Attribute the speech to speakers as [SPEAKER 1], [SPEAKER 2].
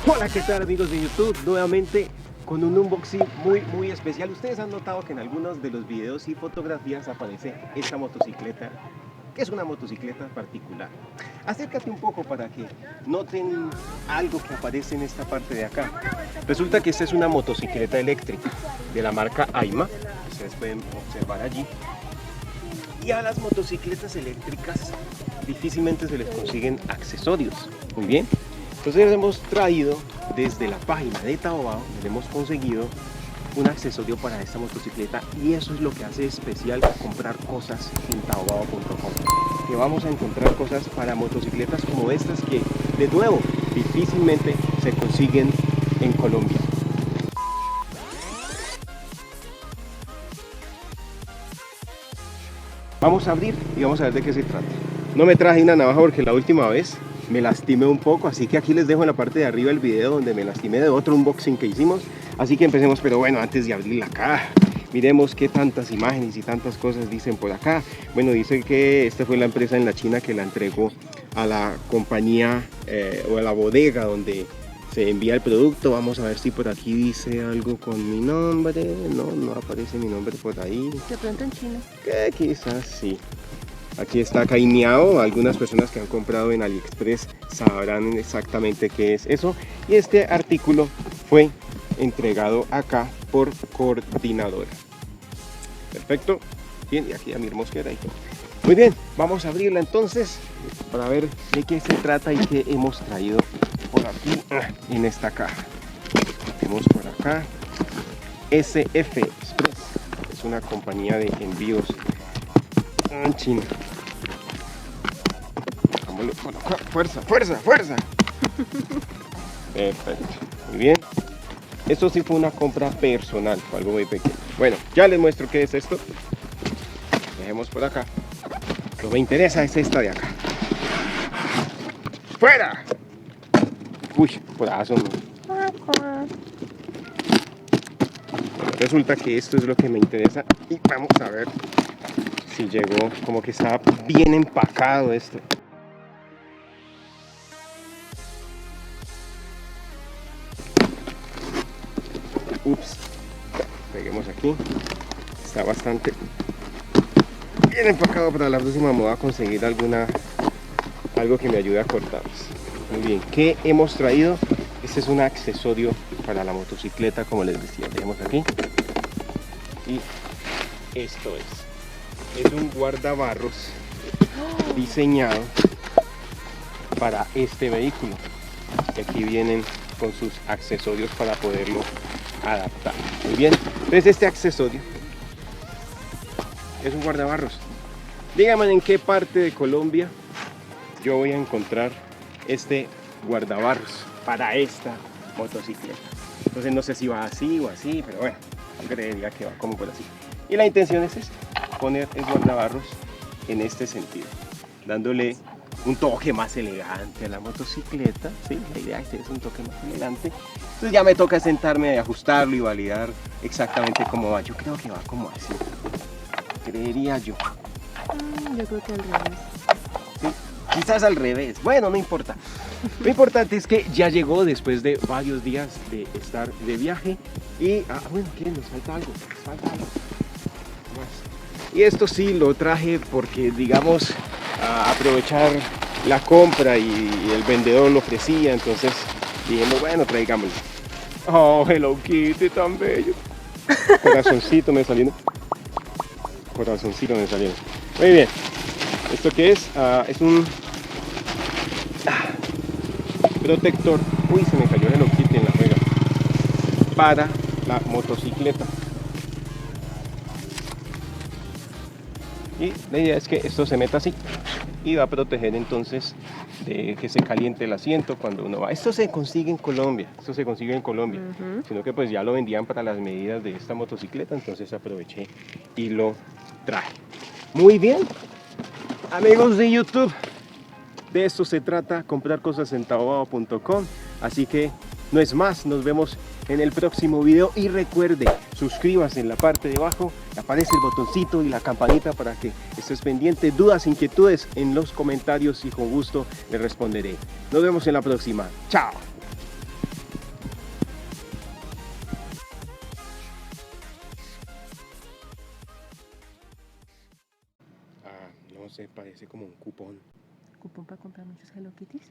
[SPEAKER 1] Hola, ¿qué tal amigos de YouTube? Nuevamente con un unboxing muy especial. Ustedes han notado que en algunos de los videos y fotografías aparece esta motocicleta, que es una motocicleta particular. Acércate un poco para que noten algo que aparece en esta parte de acá. Resulta que esta es una motocicleta eléctrica de la marca Aima, ustedes pueden observar allí. Y a las motocicletas eléctricas difícilmente se les consiguen accesorios. Muy bien. Entonces hemos traído desde la página de Taobao, donde hemos conseguido un accesorio para esta motocicleta, y eso es lo que hace especial comprar cosas en taobao.com, que vamos a encontrar cosas para motocicletas como estas que, de nuevo, difícilmente se consiguen en Colombia. Vamos a abrir y vamos a ver de qué se trata. No me traje una navaja porque la última vez me lastimé un poco, así que aquí les dejo en la parte de arriba el video donde me lastimé de otro unboxing que hicimos. Así que empecemos, pero bueno, antes de abrir la caja, miremos qué tantas imágenes y tantas cosas dicen por acá. Bueno, dice que esta fue la empresa en la China que la entregó a la compañía o a la bodega donde se envía el producto. Vamos a ver si por aquí dice algo con mi nombre. No aparece mi nombre por ahí.
[SPEAKER 2] De pronto en chino.
[SPEAKER 1] Que quizás sí. Aquí está Caimiao. Algunas personas que han comprado en AliExpress sabrán exactamente qué es eso. Y este artículo fue entregado acá por Coordinadora. Perfecto. Bien, y aquí a mi mosquera y todo. Muy bien, vamos a abrirla entonces para ver de qué se trata y qué hemos traído por aquí en esta caja. Tenemos por acá SF Express. Es una compañía de envíos en China. Vámonos por acá. Fuerza. Perfecto, muy bien. Esto sí fue una compra personal, fue algo muy pequeño. Bueno, ya les muestro qué es esto. Dejemos por acá. Lo que me interesa es esta de acá. ¡Fuera! Uy, corazón. Bueno, resulta que esto es lo que me interesa y vamos a ver si llegó, como que está bien empacado esto. Ups, peguemos aquí. Está bastante bien empacado. Para la próxima me voy a conseguir algo que me ayude a cortarlos. Muy bien, ¿qué hemos traído? Este es un accesorio para la motocicleta, como les decía. Dejemos aquí. Y esto es un guardabarros diseñado para este vehículo. Y aquí vienen con sus accesorios para poderlo adaptar. Muy bien, entonces este accesorio es un guardabarros. Díganme en qué parte de Colombia yo voy a encontrar este guardabarros para esta motocicleta. Entonces no sé si va así o así, pero bueno, yo creería que va como por así. Y la intención es esta, poner el guardabarros en este sentido, dándole un toque más elegante a la motocicleta. ¿Sí? La idea es un toque más elegante. Entonces ya me toca sentarme a ajustarlo y validar exactamente cómo va. Yo creo que va como así, creería yo.
[SPEAKER 2] Yo creo que al revés.
[SPEAKER 1] ¿Sí? Quizás al revés, bueno, no importa. Lo importante es que ya llegó después de varios días de estar de viaje. Y, bueno, ¿qué? Nos falta algo. Más. Y esto sí lo traje porque, digamos, a aprovechar la compra y el vendedor lo ofrecía. Entonces dijimos, bueno, traigámoslo. Oh, Hello Kitty, tan bello. Corazoncito me saliendo. Muy bien. ¿Esto qué es? Es un protector. Uy, se me cayó el Hello Kitty en la juega. Para la motocicleta. Y la idea es que esto se meta así y va a proteger entonces de que se caliente el asiento cuando uno va. Esto se consigue en Colombia, sino que pues ya lo vendían para las medidas de esta motocicleta, entonces aproveché y lo traje. Muy bien, amigos de YouTube, de esto se trata, comprar cosas en taobao.com. Así que no es más, nos vemos en el próximo video y recuerde, suscríbase en la parte de abajo, aparece el botoncito y la campanita para que estés pendiente. Dudas, inquietudes en los comentarios y con gusto les responderé. Nos vemos en la próxima. Chao. sé, parece como un cupón.
[SPEAKER 2] ¿Cupón para comprar muchos Hello Kitties?